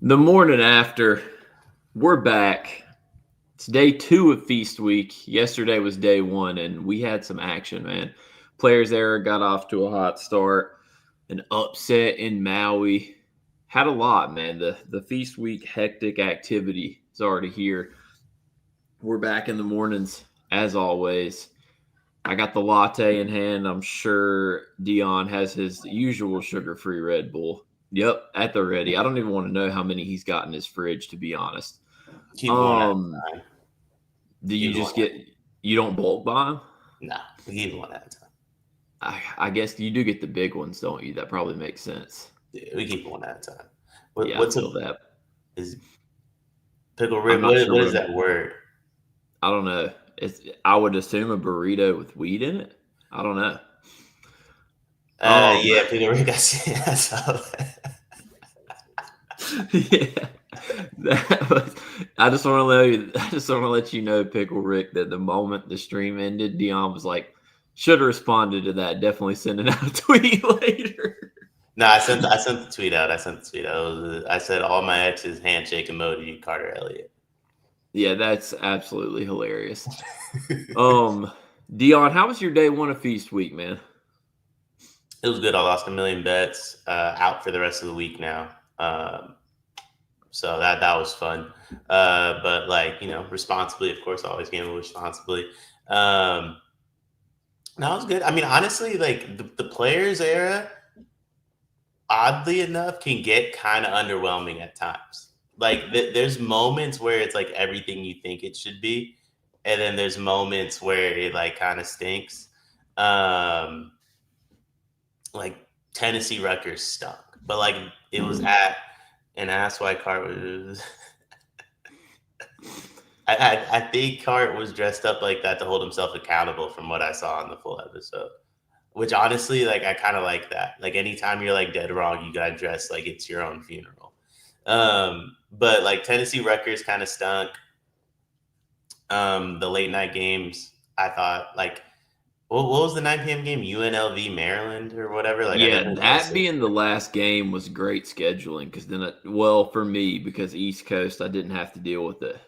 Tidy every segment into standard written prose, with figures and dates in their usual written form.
The morning after, we're back. It's day 2 of Feast Week. Yesterday was day 1, and we had some action, man. Players Era got off to a hot start. An upset in Maui. Had a lot, man. The Feast Week hectic activity is already here. We're back in the mornings, as always. I got the latte in hand. I'm sure Dion has his usual sugar-free Red Bull. Yep, at the ready. I don't even want to know how many he's got in his fridge, to be honest. Keep one at Um, a time. do you Keep just one get you don't bulk buy them? Nah, we keep one at a time. I guess you do get the big ones, don't you? That probably makes sense. Yeah, we keep one at a time. Yeah, I What's a feel that. is pickle I'm rib? not sure What what is that word? I don't know. I would assume a burrito with weed in it. I don't know. Um, Yeah, pickle rib. I saw that. yeah, that was. I just want to let you. I just want to let you know, Pickle Rick, that the moment the stream ended, Dion was like, "Should have responded to that. Definitely sending out a tweet later." No, I sent the tweet out. I sent the tweet out. I said all my exes handshake emoji. Carter Elliott. Yeah, that's absolutely hilarious. Um, Dion, how was your day 1 of Feast Week, man? It was good. I lost a million bets. Out for the rest of the week now. So that was fun. But responsibly, of course, always gamble responsibly. Um, no, it was good. I mean, honestly, like the players era, oddly enough, can get kind of underwhelming at times. Like there's moments where it's like everything you think it should be, and then there's moments where it like kind of stinks. Um, like Tennessee Rutgers stunk, but like it was at an ass white cart was. I think Cart was dressed up like that to hold himself accountable from what I saw in the full episode. Which honestly, like I kind of like that. Like anytime you're like dead wrong, you gotta dress like it's your own funeral. But like Tennessee Rutgers kind of stunk. The late night games, I thought like what was the 9 p.m. game? UNLV Maryland or whatever. Like I Yeah, definitely that missed it. being the last game was great scheduling because then, well, for me, because East Coast, I didn't have to deal with it.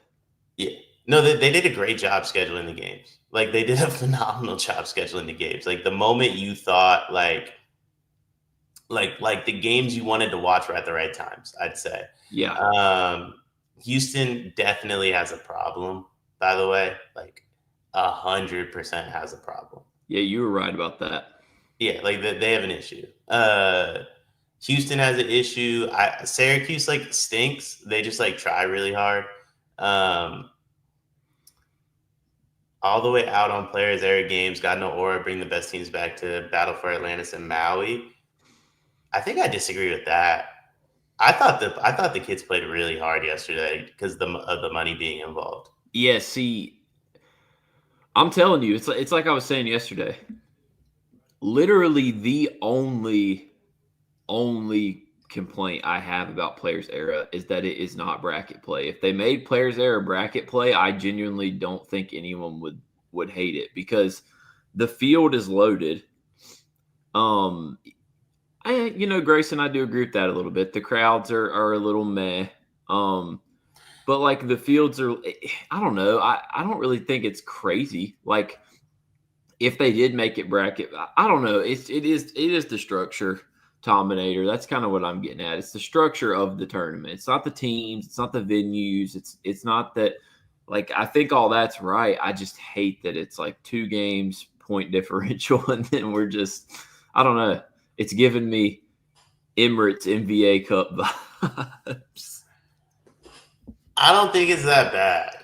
Yeah. No, they did a great job scheduling the games. Like they did a phenomenal job scheduling the games. Like the moment you thought like the games you wanted to watch were at the right times, I'd say. Yeah, Um, Houston definitely has a problem, by the way. Like 100% has a problem. yeah, you were right about that. Yeah, like they have an issue. Houston has an issue. Syracuse like stinks. They just like try really hard. Um, all the way out on players era games. Got no aura. Bring the best teams back to battle for Atlantis and Maui. I think I disagree with that. I thought the kids played really hard yesterday because of the money being involved. Yeah, see, I'm telling you, it's like I was saying yesterday. Literally, the only complaint I have about Players Era is that it is not bracket play. If they made Players Era bracket play, I genuinely don't think anyone would hate it because the field is loaded. Um, Grayson, I do agree with that a little bit. The crowds are a little meh. Um, but like the fields are, I don't know. I don't really think it's crazy. Like if they did make it bracket, I don't know. It is the structure, Tominator. That's kind of what I'm getting at. It's the structure of the tournament. It's not the teams. It's not the venues. It's not that. Like I think all that's right. I just hate that it's like 2 games, point differential, and then we're just. I don't know. It's giving me Emirates NBA Cup vibes. I don't think it's that bad.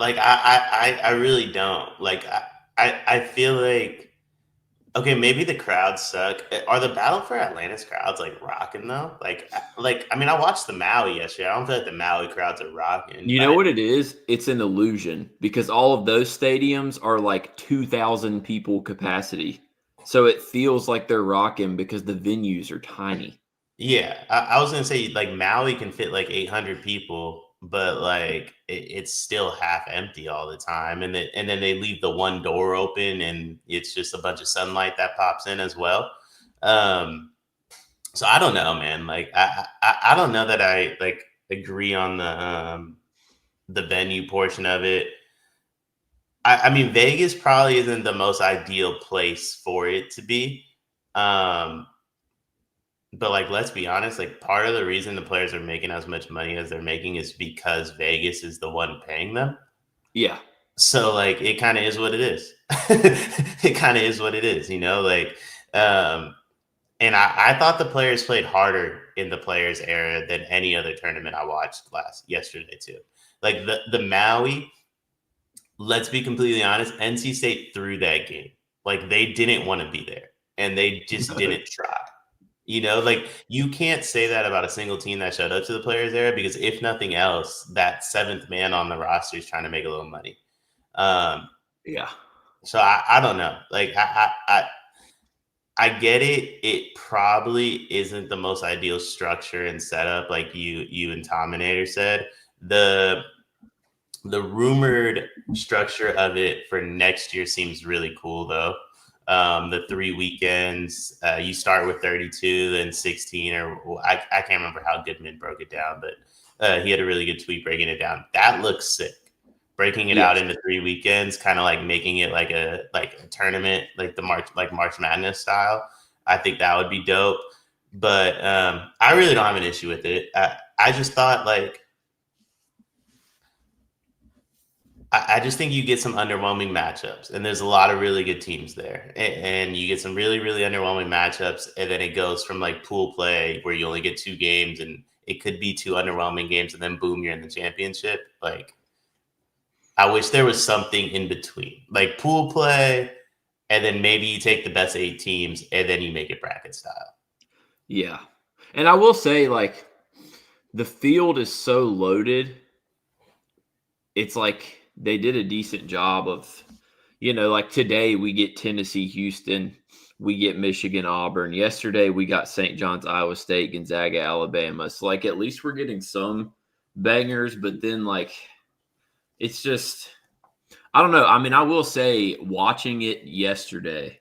Like I really don't. Like I feel like okay, maybe the crowds suck. Are the Battle for Atlantis crowds like rocking though? Like I mean, I watched the Maui yesterday. I don't feel like the Maui crowds are rocking. You know what it is? It's an illusion because all of those stadiums are like 2,000 people capacity. So it feels like they're rocking because the venues are tiny. Yeah, I was gonna say like Maui can fit like 800 people, but like it's still half empty all the time, and then they leave the one door open, and it's just a bunch of sunlight that pops in as well. Um, So I don't know, man. Like I don't know that I like agree on the venue portion of it. I mean, Vegas probably isn't the most ideal place for it to be. Um, but like, let's be honest, like part of the reason the players are making as much money as they're making is because Vegas is the one paying them. Yeah. So like, it kind of is what it is. It kind of is what it is, like, um, and I thought the players played harder in the players era than any other tournament I watched yesterday too. Like the Maui, let's be completely honest, NC State threw that game. Like they didn't want to be there and they just didn't try. Like you can't say that about a single team that showed up to the players era because if nothing else, that seventh man on the roster is trying to make a little money. Yeah. So I don't know. Like I get it. It probably isn't the most ideal structure and setup, like you and Tominator said. The rumored structure of it for next year seems really cool, though. The 3 weekends, you start with 32, then 16, or I can't remember how Goodman broke it down, but he had a really good tweet breaking it down. That looks sick. Breaking it out into 3 weekends, kind of like making it like a tournament, like March Madness style. I think that would be dope. But I really don't have an issue with it. I just thought like I just think you get some underwhelming matchups, and there's a lot of really good teams there, and you get some really, really underwhelming matchups, and then it goes from like pool play where you only get 2 games, and it could be 2 underwhelming games, and then boom, you're in the championship. Like, I wish there was something in between, like pool play, and then maybe you take the best 8 teams, and then you make it bracket style. Yeah, and I will say, like, the field is so loaded. It's like they did a decent job of, like today we get Tennessee, Houston, we get Michigan, Auburn. Yesterday we got St. John's, Iowa State, Gonzaga, Alabama. So like at least we're getting some bangers, but then like it's just I don't know. I mean, I will say watching it yesterday,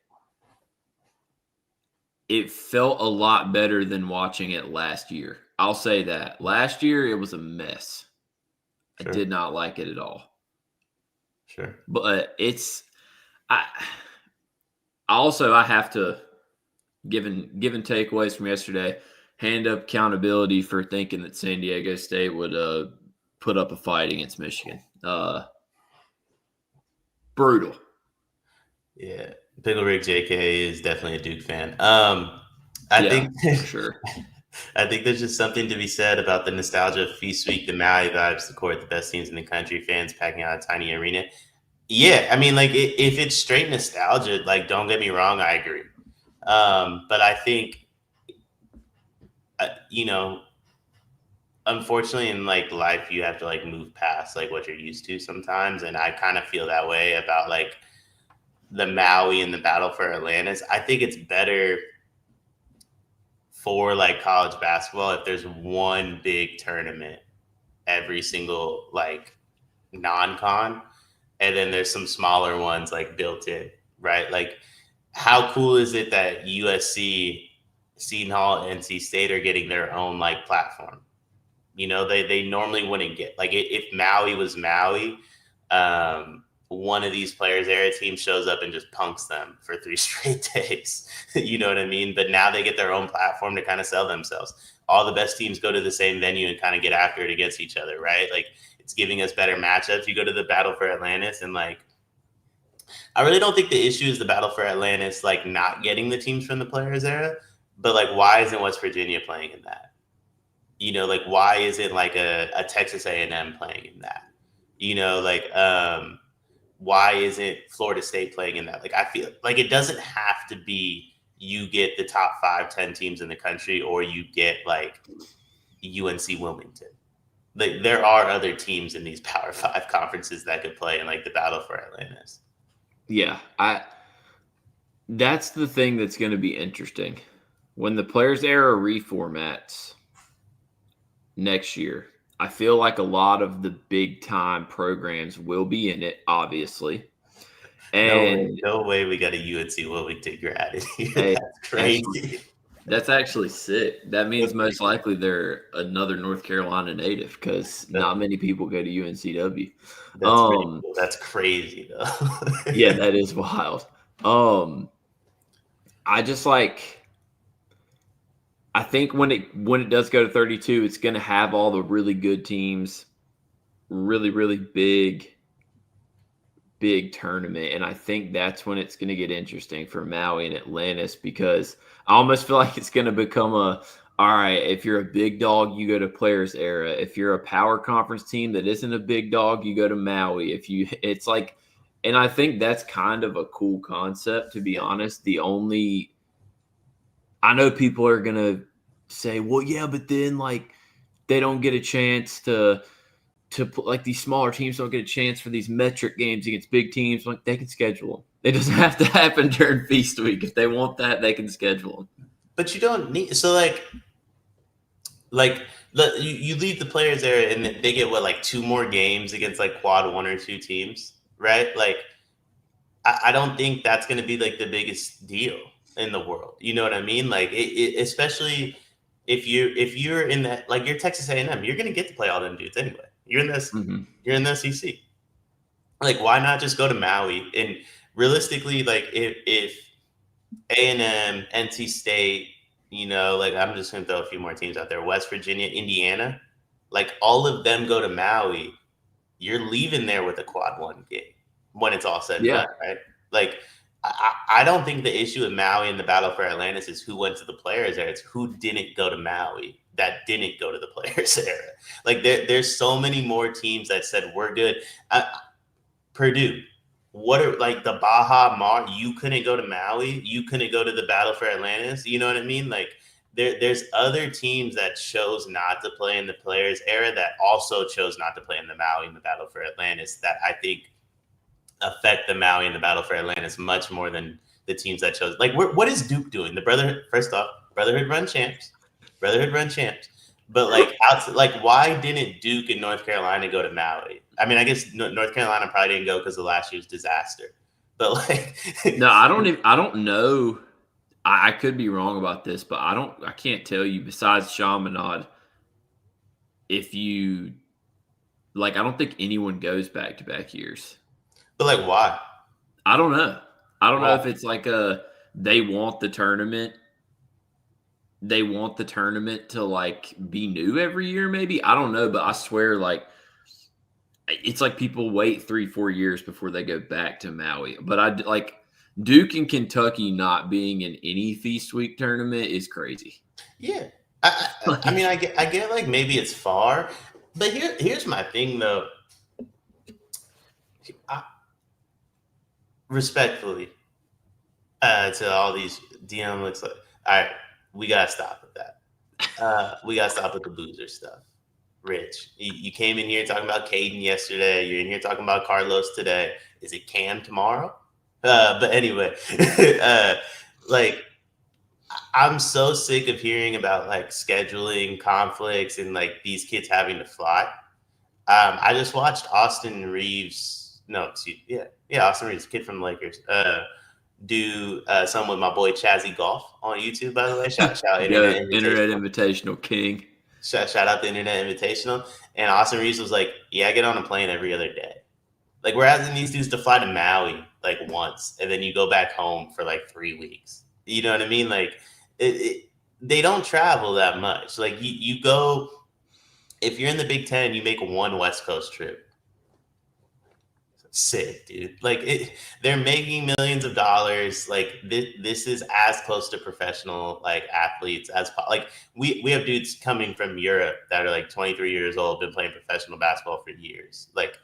it felt a lot better than watching it last year. I'll say that. Last year it was a mess. Sure. I did not like it at all. Sure. But I also I have to given takeaways from yesterday, hand up accountability for thinking that San Diego State would put up a fight against Michigan. Brutal. Yeah. Pickle Rick JK is definitely a Duke fan. I think for sure. I think there's just something to be said about the nostalgia of Feast Week, the Maui vibes, the court, the best teams in the country, fans packing out a tiny arena. Yeah, I mean, like if it's straight nostalgia, like don't get me wrong, I agree. But I think, unfortunately, in like life, you have to like move past like what you're used to sometimes, and I kind of feel that way about like the Maui and the battle for Atlantis. I think it's better for like college basketball if there's one big tournament every single like non-con, and then there's some smaller ones like built in, right? Like how cool is it that USC, Seton Hall, NC State are getting their own like platform? They normally wouldn't get like if Maui was Maui, one of these players era teams shows up and just punks them for 3 straight days. You know what I mean? But now they get their own platform to kind of sell themselves. All the best teams go to the same venue and kind of get after it against each other, right? Like it's giving us better matchups. You go to the Battle for Atlantis and like I really don't think the issue is the Battle for Atlantis, like not getting the teams from the players era, but like why isn't West Virginia playing in that? Like why isn't like a Texas A&M playing in that? Why isn't Florida State playing in that? Like I feel like it doesn't have to be you get the top 5-10 teams in the country or you get like UNC Wilmington. Like there are other teams in these Power 5 conferences that could play in like the Battle for Atlantis. Yeah, that's the thing that's going to be interesting when the players era reformats next year. I feel like a lot of the big time programs will be in it, obviously. And no way we got a UNC Wilmington grad in here. hey, That's crazy. That's actually sick. That means most likely they're another North Carolina native because That, not many people go to UNCW. that's pretty cool. That's crazy though. Yeah, that is wild. Um, I just like I think when it does go to 32, it's going to have all the really good teams, really really big tournament, and I think that's when it's going to get interesting for Maui and Atlantis because I almost feel like it's going to become a all right, if you're a big dog, you go to Players Era. If you're a power conference team that isn't a big dog, you go to Maui. It's like, and I think that's kind of a cool concept, to be honest. I know people are going to say, well, yeah, but then like they don't get a chance like these smaller teams don't get a chance for these metric games against big teams. Like they can schedule them. It doesn't have to happen during feast week. If they want that, they can schedule them. But you don't need so like you leave the players there and they get what like two more games against like quad one or two teams, right? Like I don't think that's going to be like the biggest deal in the world. You know what I mean? Like especially if you're in that like you're Texas A&M, you're going to get to play all them dudes anyway. You're in the SEC. Like why not just go to Maui and realistically like if A&M, NC State, like I'm just going to throw a few more teams out there. West Virginia, Indiana, like all of them go to Maui. You're leaving there with a quad one game when it's all said and done, right? Like, I don't think the issue with Maui and the battle for Atlantis is who went to the players era. It's who didn't go to Maui that didn't go to the players era. Like, there's so many more teams that said, we're good. Purdue. What are like the Baja Mar? You couldn't go to Maui. You couldn't go to the Battle for Atlantis. You know what I mean? Like there's other teams that chose not to play in the Players era that also chose not to play in the Maui and the Battle for Atlantis. That I think affect the Maui and the Battle for Atlantis much more than the teams that chose. Like what is Duke doing? The Brotherhood. First off, Brotherhood run champs. Brotherhood run champs. But like, why didn't Duke and North Carolina go to Maui? I mean, I guess North Carolina probably didn't go because of last year's disaster. But like, no, I don't know. I could be wrong about this, but I can't tell you. Besides Chaminade, if you like, I don't think anyone goes back to back years. But like, why? I don't know. I don't know if it's like they want the tournament. They want the tournament to like be new every year, maybe. I don't know, but I swear, like it's like people wait 3-4 years before they go back to Maui. But I like Duke and Kentucky not being in any Feast Week tournament is crazy. Yeah, I mean, I get like maybe it's far, but here's my thing though. Respectfully, to all these DM looks like, all right, we gotta stop with that. We gotta stop with the boozer stuff. Rich, you came in here talking about Caden yesterday. You're in here talking about Carlos today. Is it Cam tomorrow? But anyway, like I'm so sick of hearing about like scheduling conflicts and like these kids having to fly. I just watched Austin Reeves. No, Austin Reeves, kid from the Lakers. Do some with my boy Chazzy Golf on YouTube, by the way. Shout Internet Invitational King. Shout out the Internet Invitational. And Austin Reeves was like, yeah, I get on a plane every other day. Like, we're asking these dudes to fly to Maui like once, and then you go back home for like 3 weeks. You know what I mean? Like, they don't travel that much. Like, you go, if you're in the Big Ten, you make one West Coast trip. Sick, dude. Like they're making millions of dollars. Like this is as close to professional like athletes as like we have dudes coming from Europe that are like 23 years old, been playing professional basketball for years. Like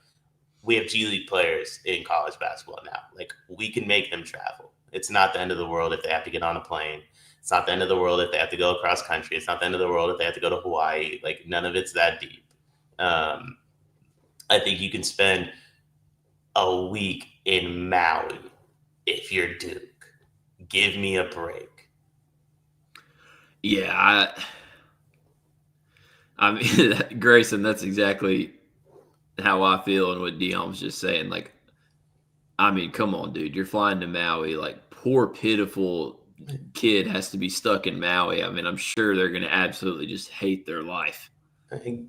we have G League players in college basketball now. Like we can make them travel. It's not the end of the world if they have to get on a plane. It's not the end of the world if they have to go across country. It's not the end of the world if they have to go to Hawaii. Like none of it's that deep. I think you can spend a week in Maui if you're Duke. Give me a break. Yeah, I mean, Grayson, that's exactly how I feel and what Dion was just saying. Like, I mean, come on, dude. You're flying to Maui. Like, poor, pitiful kid has to be stuck in Maui. I mean, I'm sure they're going to absolutely just hate their life.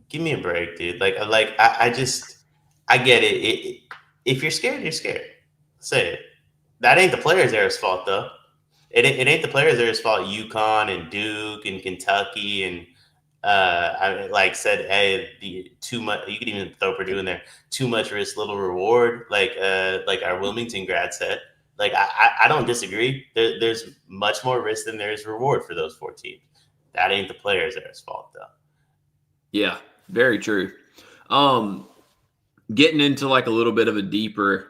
Give me a break, dude. I just, I get it. If you're scared, you're scared. Say it. That ain't the players' era's fault, though. It ain't the players' era's fault. UConn and Duke and Kentucky and I like said, hey, too much. You could even throw Purdue in there. Too much risk, little reward. Like our Wilmington grad said. Like I don't disagree. There's much more risk than there is reward for those 4 teams. That ain't the players' era's fault, though. Yeah, very true. Getting into like a little bit of a deeper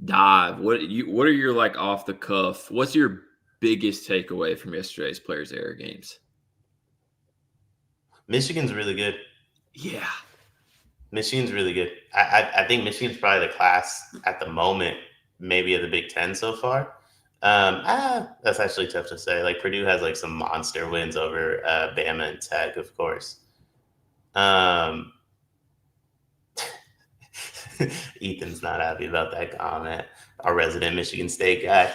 dive. What are your like off the cuff? What's your biggest takeaway from yesterday's Players Era games? Michigan's really good. Yeah. Michigan's really good. I think Michigan's probably the class at the moment, maybe of the Big Ten so far. That's actually tough to say. Like Purdue has like some monster wins over Bama and Tech, of course. Ethan's not happy about that comment. Our resident Michigan State guy.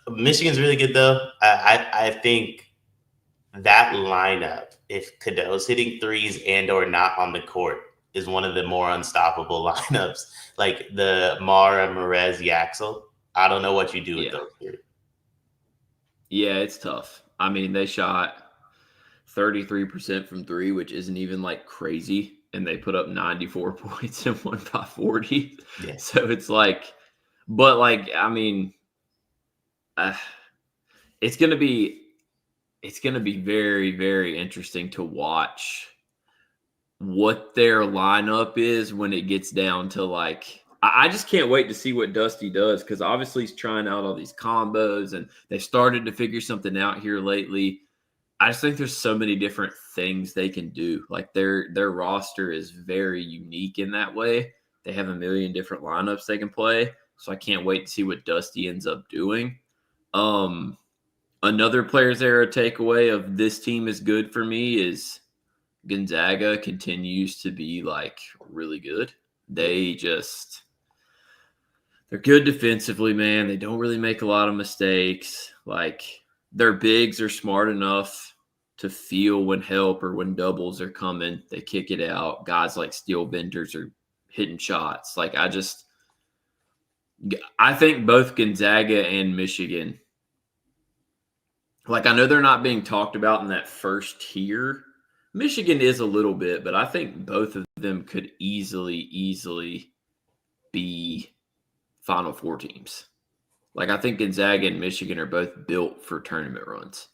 Michigan's really good though. I think that lineup, if Cadeau's hitting threes and or not on the court, is one of the more unstoppable lineups. Like the Mara, Merez, Yaxel. I don't know what you do with those three. Yeah, it's tough. I mean, they shot 33% from three, which isn't even like crazy. And they put up 94 points and won by 40. Yeah. So it's like, but like, I mean, it's going to be very, very interesting to watch what their lineup is when it gets down to like, I just can't wait to see what Dusty does because obviously he's trying out all these combos and they started to figure something out here lately. I just think there's so many different things they can do. Like their roster is very unique in that way. They have a million different lineups they can play. So I can't wait to see what Dusty ends up doing. Another Players Era takeaway of this team is good for me is Gonzaga continues to be like really good. They're good defensively, man. They don't really make a lot of mistakes. Like their bigs are smart enough to feel when help or when doubles are coming. They kick it out. Guys like Steel Vendors are hitting shots. Like I think both Gonzaga and Michigan, like I know they're not being talked about in that first tier. Michigan is a little bit, but I think both of them could easily be Final Four teams. Like I think Gonzaga and Michigan are both built for tournament runs.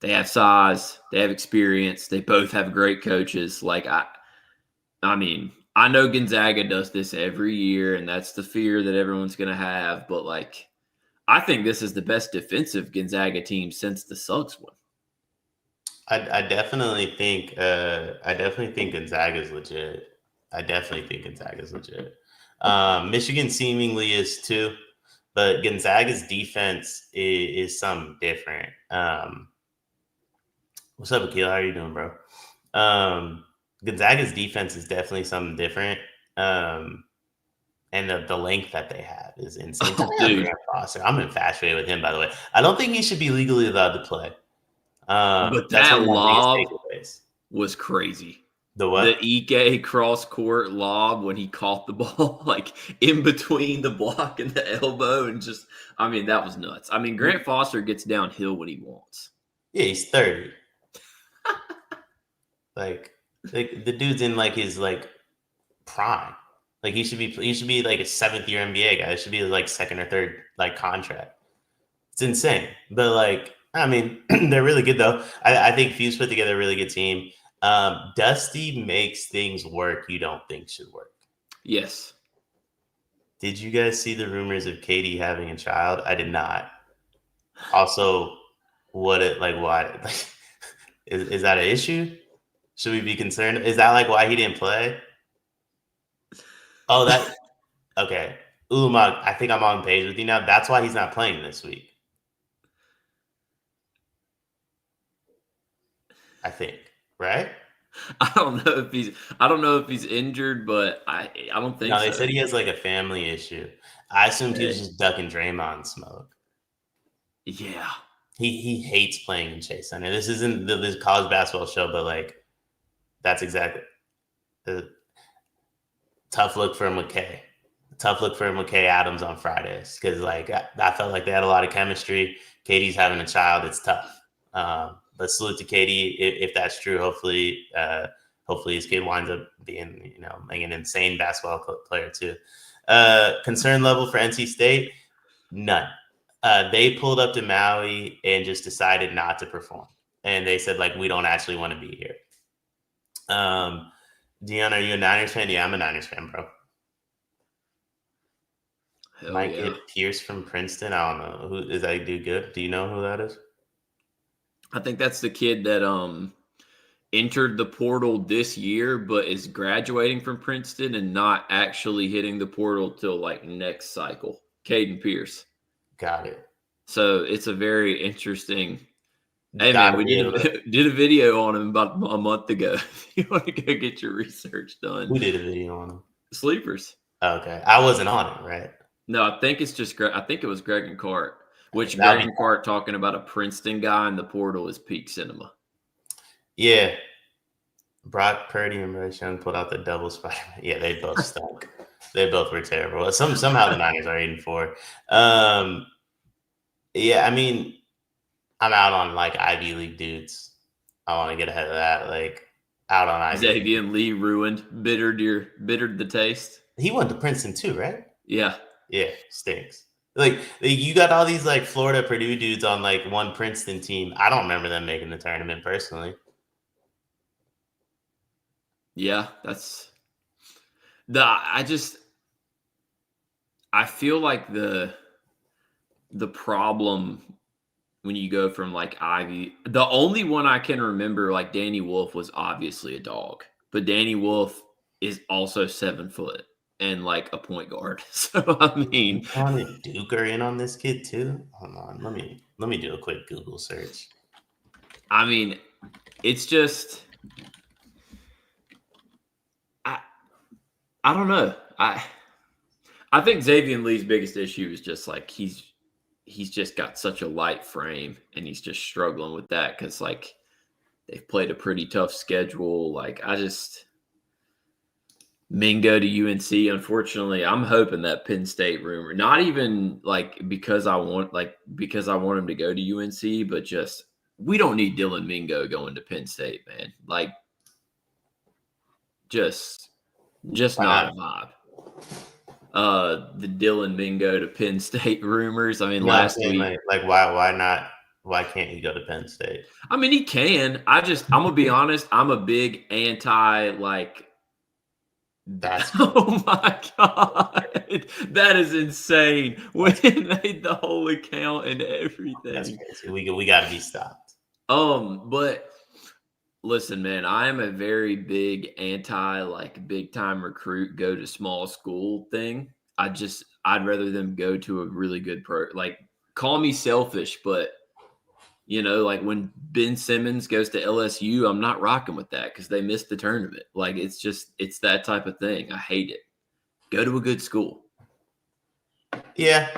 They have size, they have experience, they both have great coaches. Like I mean, I know Gonzaga does this every year, and that's the fear that everyone's going to have. But like, I think this is the best defensive Gonzaga team since the Suggs one. I definitely think Gonzaga's legit. Michigan seemingly is too, but Gonzaga's defense is something different. What's up, Akil? How are you doing, bro? Gonzaga's defense is definitely something different. And the length that they have is insane. Dude. Foster, I'm infatuated with him, by the way. I don't think he should be legally allowed to play. But that lob was crazy. The what? The Ike cross court lob when he caught the ball like in between the block and the elbow and just, I mean, that was nuts. I mean, Grant Foster gets downhill when he wants. Yeah, he's 30. like the dude's in like his like prime. Like he should be like a 7th-year NBA guy. It should be like second or third like contract. It's insane. But like, I mean, they're really good though. I think Fuse put together a really good team. Dusty makes things work you don't think should work. Yes. Did you guys see the rumors of Katie having a child? I did not. Also, why? Like, is that an issue? Should we be concerned? Is that like why he didn't play? Oh, that okay. Ulamog, I think I'm on page with you now. That's why he's not playing this week. I think, right? I don't know if he's injured, but I don't think so. No, they said he has like a family issue. I assumed he was just ducking Draymond smoke. Yeah. He hates playing in Chase Center. This isn't this college basketball show, but like that's exactly the tough look for McKay. Tough look for McKay Adams on Fridays because like I felt like they had a lot of chemistry. Katie's having a child. It's tough. But salute to Katie if that's true. Hopefully his kid winds up being like an insane basketball player too. Concern level for NC State, none. They pulled up to Maui and just decided not to perform, and they said like we don't actually want to be here. Dion, are you a Niners fan? Yeah, I'm a Niners fan, bro. Hell Might yeah. get Pierce from Princeton. I don't know. Who is that dude good? Do you know who that is? I think that's the kid that entered the portal this year, but is graduating from Princeton and not actually hitting the portal till like next cycle. Caden Pierce. Got it. So it's a very interesting. Hey man, Gotta we be able to. did a video on him about a month ago. If you want to go get your research done, Who did a video on him? Sleepers. Okay, I wasn't on it, right? No, I think it's just I think it was Greg and Cart. Which That'll Greg be and Cart talking about a Princeton guy in the portal is peak cinema. yeah. Brock Purdy and Bryce Young pulled out the double Spider-Man. Yeah, they both stunk. They both were terrible. Somehow the Niners are 8-4. Yeah, I mean, I'm out on like Ivy League dudes. I want to get ahead of that. Like out on Ivy League. Xavier Lee ruined, bittered the taste. He went to Princeton too, right? Yeah. Yeah, stinks. Like you got all these like Florida Purdue dudes on like one Princeton team. I don't remember them making the tournament personally. Yeah, that's I feel like the problem when you go from like Ivy, the only one I can remember, like Danny Wolf was obviously a dog, but Danny Wolf is also 7 foot and like a point guard. So I mean, You wanted Duker in on this kid too? Hold on, let me do a quick Google search. I mean, it's just I don't know. I think Xavier Lee's biggest issue is just like he's just got such a light frame and he's just struggling with that because like they've played a pretty tough schedule. Like Mingo to UNC. Unfortunately, I'm hoping that Penn State rumor, not even like because I want him to go to UNC, but just we don't need Dylan Mingo going to Penn State, man. Like just not a vibe. The Dylan Mingo to Penn State rumors. I mean, last week, like why not? Why can't he go to Penn State? I mean, he can. I'm gonna be honest. I'm a big anti like. Oh my god, that is insane! When they made the whole account and everything, that's crazy. We got to be stopped. But listen, man, I am a very big anti like big time recruit go to small school thing. I'd rather them go to a really good like call me selfish, but like when Ben Simmons goes to LSU, I'm not rocking with that because they missed the tournament. Like it's that type of thing. I hate it. Go to a good school. Yeah,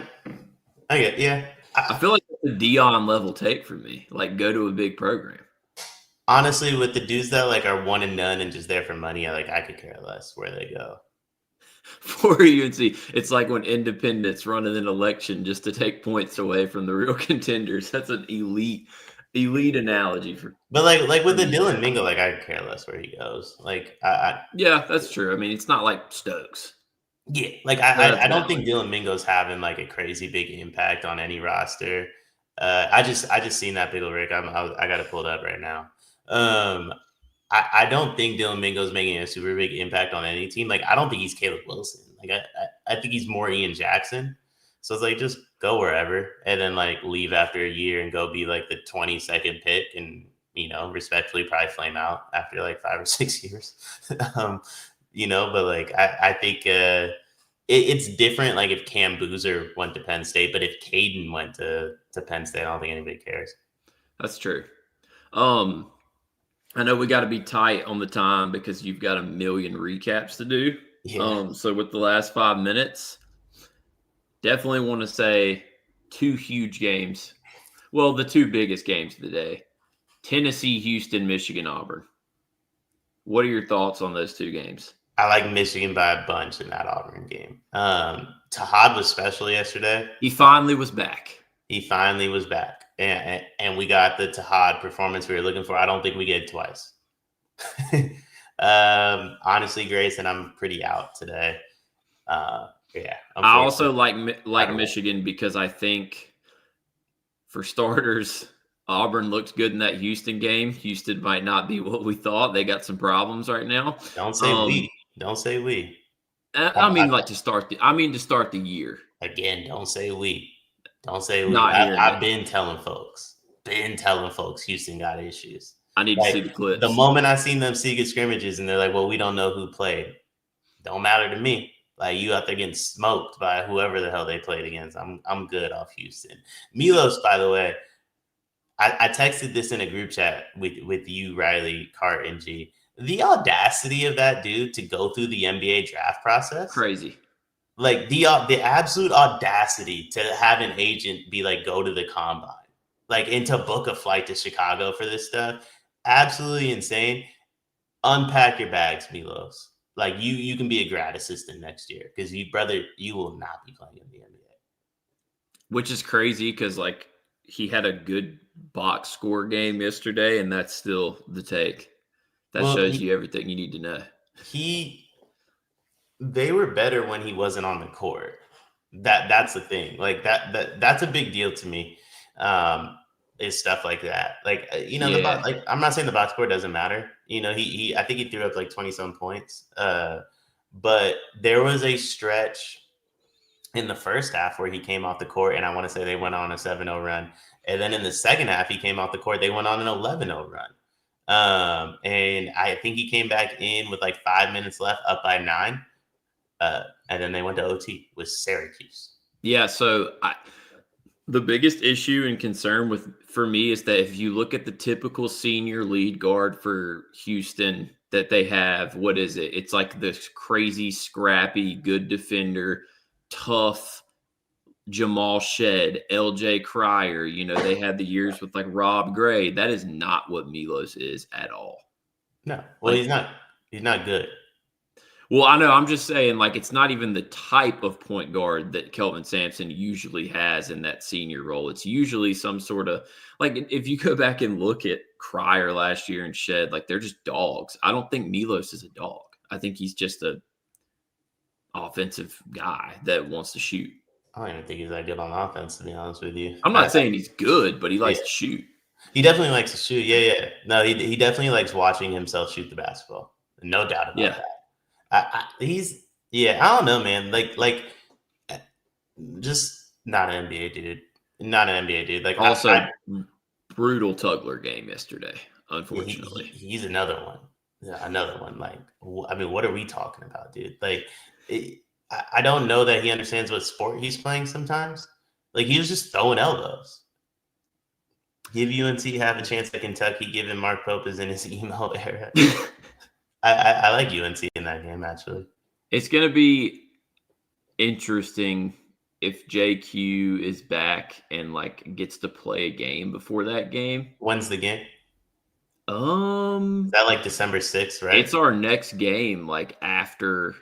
I get. Yeah, I feel like it's a Dion level take for me. Like go to a big program. Honestly, with the dudes that like are one and done and just there for money, I could care less where they go. For UNC, it's like when independents run an election just to take points away from the real contenders. That's an elite analogy for. But like with the Dylan Mingo, like I could care less where he goes. Like yeah, that's true. I mean, it's not like Stokes. Yeah, like I don't think Dylan Mingo's having like a crazy big impact on any roster. I just seen that Big Rick. I got it pulled up right now. I don't think Dylan Mingo's making a super big impact on any team. Like, I don't think he's Caleb Wilson. Like, I think he's more Ian Jackson. So it's like, just go wherever and then like leave after a year and go be like the 22nd pick and, respectfully probably flame out after like 5 or 6 years. But like, I think it's different. Like if Cam Boozer went to Penn State, but if Caden went to Penn State, I don't think anybody cares. That's true. I know we got to be tight on the time because you've got a million recaps to do. Yeah. So with the last 5 minutes, definitely want to say 2 huge games Well, the two biggest games of the day: Tennessee, Houston, Michigan, Auburn. What are your thoughts on those two games? I like Michigan by a bunch in that Auburn game. Tahad was special yesterday. He finally was back. He finally was back, and we got the Tahad performance we were looking for. I don't think we get it twice. Honestly, Grayson, I'm pretty out today. Yeah. I also like Michigan because I think, for starters, Auburn looked good in that Houston game. Houston might not be what we thought. They got some problems right now. Don't say we. Don't say we. I mean, to start the year. Again, don't say we. Don't say we. Not I've been telling folks. Houston got issues. I need to see the clips. The moment I seen them secret scrimmages and they're like, well, we don't know who played. Don't matter to me. Like, you out there getting smoked by whoever the hell they played against. I'm good off Houston. Milos, by the way, I texted this in a group chat with you, Riley, Cart, and G. The audacity of that dude to go through the NBA draft process. Crazy. Like, the absolute audacity to have an agent be like, go to the combine. Like, and to book a flight to Chicago for this stuff. Absolutely insane. Unpack your bags, Milos. Like, you can be a grad assistant next year because you will not be playing in the NBA. Which is crazy because, like, he had a good box score game yesterday, and that's still the take. That shows you everything you need to know. They were better when he wasn't on the court. That's the thing. Like, that's a big deal to me. Is stuff like that. Like, I'm not saying the box score doesn't matter. I think he threw up like 20-some points. But there was a stretch in the first half where he came off the court, and I want to say they went on a 7-0 run. And then in the second half, he came off the court, they went on an 11-0 run. And I think he came back in with like 5 minutes left, up by 9. And then they went to OT with Syracuse. Yeah, so the biggest issue and concern for me is that if you look at the typical senior lead guard for Houston that they have, what is it? It's like this crazy, scrappy, good defender, tough Jamal Shed, LJ Cryer. They had the years with like Rob Gray. That is not what Milos is at all. No, well, he's not good. Well, I know. I'm just saying, like, it's not even the type of point guard that Kelvin Sampson usually has in that senior role. It's usually some sort of, like, if you go back and look at Cryer last year and Shed, like, they're just dogs. I don't think Milos is a dog. I think he's just a offensive guy that wants to shoot. I don't even think he's that good on offense, to be honest with you. I'm not saying he's good, but he likes to shoot. He definitely likes to shoot. Yeah. No, he definitely likes watching himself shoot the basketball. No doubt about that. I don't know, man. Like, just not an NBA dude. Not an NBA dude. Like, also, brutal Tugler game yesterday. Unfortunately, he's another one. Yeah, another one. Like, I mean, what are we talking about, dude? Like, I don't know that he understands what sport he's playing sometimes. Like, he was just throwing elbows. Give UNC half a chance at Kentucky, given Mark Pope is in his emo era. I like UNC in that game, actually. It's going to be interesting if JQ is back and, like, gets to play a game before that game. When's the game? Is that like December 6th, right? It's our next game, like, after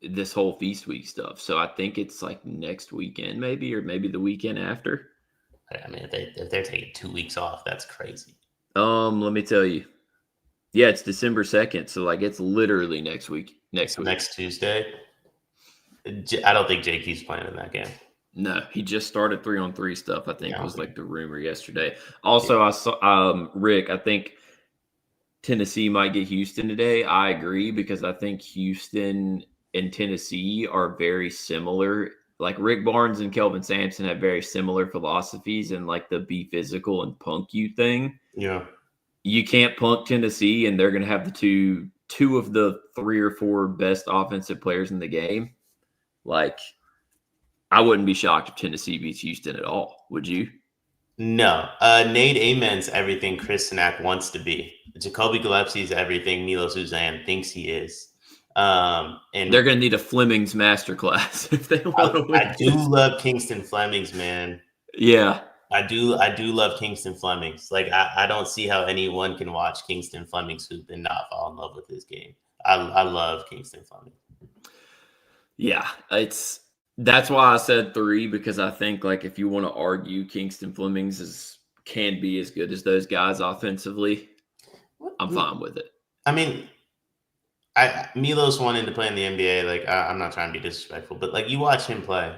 this whole Feast Week stuff. So I think it's like next weekend, maybe, or maybe the weekend after. I mean, if they're taking 2 weeks off, that's crazy. Let me tell you. Yeah, it's December 2nd, so like it's literally next week. Next Tuesday. I don't think JQ's playing in that game. No, he just started 3-on-3 stuff. I think was like the rumor yesterday. Also, I saw Rick. I think Tennessee might get Houston today. I agree because I think Houston and Tennessee are very similar. Like Rick Barnes and Kelvin Sampson have very similar philosophies and like the be physical and punk you thing. Yeah. You can't punk Tennessee, and they're going to have the two of the 3 or 4 best offensive players in the game. Like, I wouldn't be shocked if Tennessee beats Houston at all. Would you? No. Nate Amen's everything Chris Sinak wants to be. Jacoby Gillespie is everything Milo Suzanne thinks he is. And they're going to need a Fleming's masterclass if they want to win. I do love Kingston Flemings, man. Yeah. I do love Kingston Flemings. Like I don't see how anyone can watch Kingston Flemings hoop and not fall in love with his game. I love Kingston Fleming. Yeah, that's why I said 3 because I think like if you want to argue Kingston Flemings can be as good as those guys offensively, I'm fine with it. I mean, Milos wanted to play in the NBA. Like I'm not trying to be disrespectful, but like you watch him play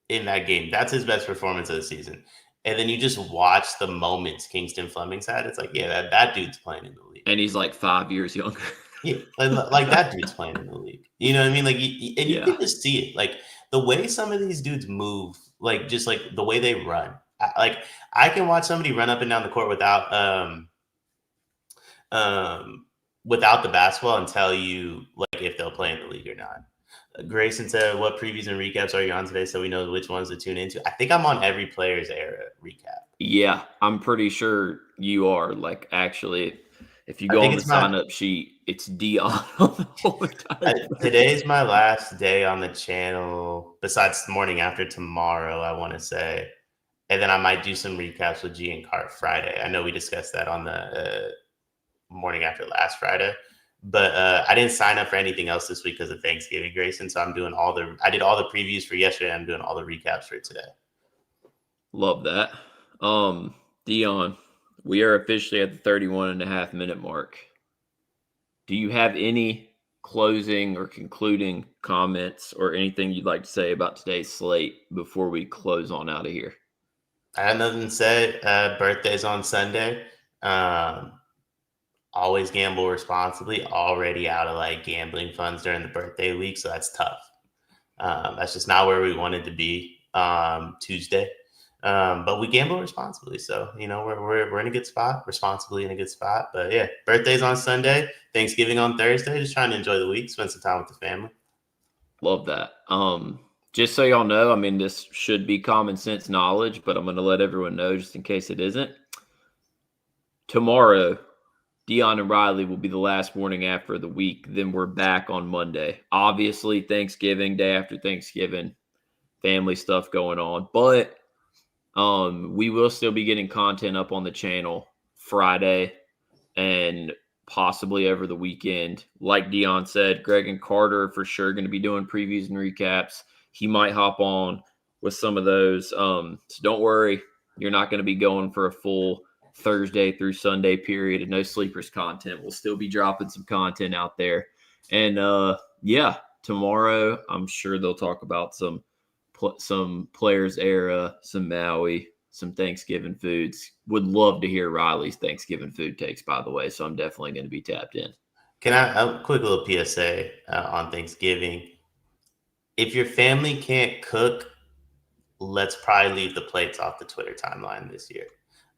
in that game, that's his best performance of the season. And then you just watch the moments Kingston Fleming's had. It's like, yeah, that dude's playing in the league. And he's like 5 years younger. Yeah, like that dude's playing in the league. You know what I mean? Like, you can just see it. Like the way some of these dudes move, like just like the way they run. I can watch somebody run up and down the court without the basketball and tell you like if they'll play in the league or not. Grayson said, "What previews and recaps are you on today, so we know which ones to tune into?" I think I'm on every player's era recap. Yeah, I'm pretty sure you are. Like, actually, if you go on the sign-up sheet, it's Dion. Today's my last day on the channel, besides the morning after tomorrow, I want to say. And then I might do some recaps with G and Cart Friday. I know we discussed that on the morning after last Friday. But I didn't sign up for anything else this week because of Thanksgiving, Grayson. So I did all the previews for yesterday. I'm doing all the recaps for today. Love that. Dion, we are officially at the 31.5-minute mark. Do you have any closing or concluding comments or anything you'd like to say about today's slate before we close on out of here? I have nothing to say. Birthday's on Sunday. Always gamble responsibly. Already out of like gambling funds during the birthday week, so that's tough. That's just not where we wanted to be Tuesday. But we gamble responsibly, so you know we're in a good spot, responsibly in a good spot. But yeah, birthday's on Sunday, Thanksgiving on Thursday. Just trying to enjoy the week, spend some time with the family. Love that. Just so y'all know, I mean, this should be common sense knowledge, but I'm going to let everyone know just in case it isn't. Tomorrow, Dion and Riley will be the last morning after the week. Then we're back on Monday. Obviously, Thanksgiving, day after Thanksgiving, family stuff going on. But we will still be getting content up on the channel Friday and possibly over the weekend. Like Dion said, Greg and Carter are for sure going to be doing previews and recaps. He might hop on with some of those. So don't worry. You're not going to be going for a full Thursday through Sunday period and no sleepers content. We'll still be dropping some content out there. And yeah, tomorrow I'm sure they'll talk about some players era, some Maui, some Thanksgiving foods. Would love to hear Riley's Thanksgiving food takes, by the way. So I'm definitely going to be tapped in. Can I a quick little PSA on Thanksgiving? If your family can't cook, let's probably leave the plates off the Twitter timeline this year.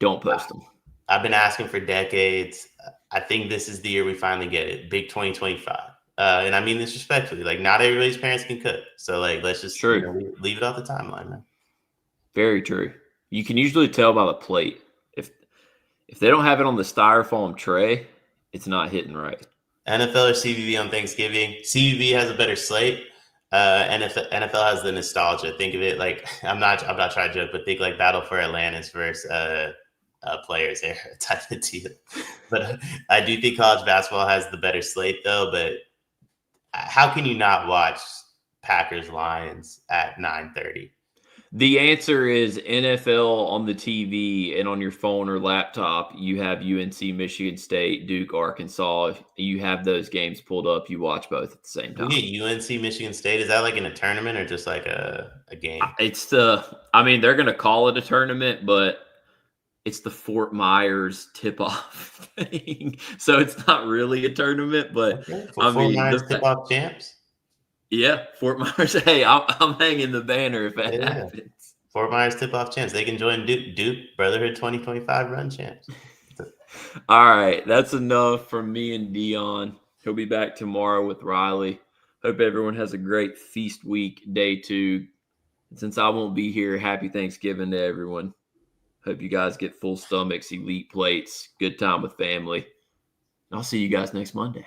Don't post them. I've been asking for decades. I think this is the year we finally get it. Big 2025. And I mean this respectfully. Like, not everybody's parents can cook. So, like, let's just leave it off the timeline, man. Very true. You can usually tell by the plate. If they don't have it on the styrofoam tray, it's not hitting right. NFL or CBB on Thanksgiving? CBB has a better slate. NFL has the nostalgia. Think of it like I'm not trying to joke, but think like Battle for Atlantis versus players era type of deal. But I do think college basketball has the better slate, though. But how can you not watch Packers Lions at 9:30? The answer is NFL on the TV and on your phone or laptop. You have UNC, Michigan State, Duke, Arkansas. You have those games pulled up. You watch both at the same time. You get UNC, Michigan State. Is that like in a tournament or just like a game? I mean, they're going to call it a tournament, but it's the Fort Myers tip-off thing. So it's not really a tournament, but okay. Fort Myers tip-off champs? Yeah, Fort Myers. Hey, I'm hanging the banner if that happens. Fort Myers tip-off champs. They can join Duke Brotherhood 2025 run champs. All right, that's enough from me and Dion. He'll be back tomorrow with Riley. Hope everyone has a great feast week, day 2. And since I won't be here, happy Thanksgiving to everyone. Hope you guys get full stomachs, elite plates, good time with family. I'll see you guys next Monday.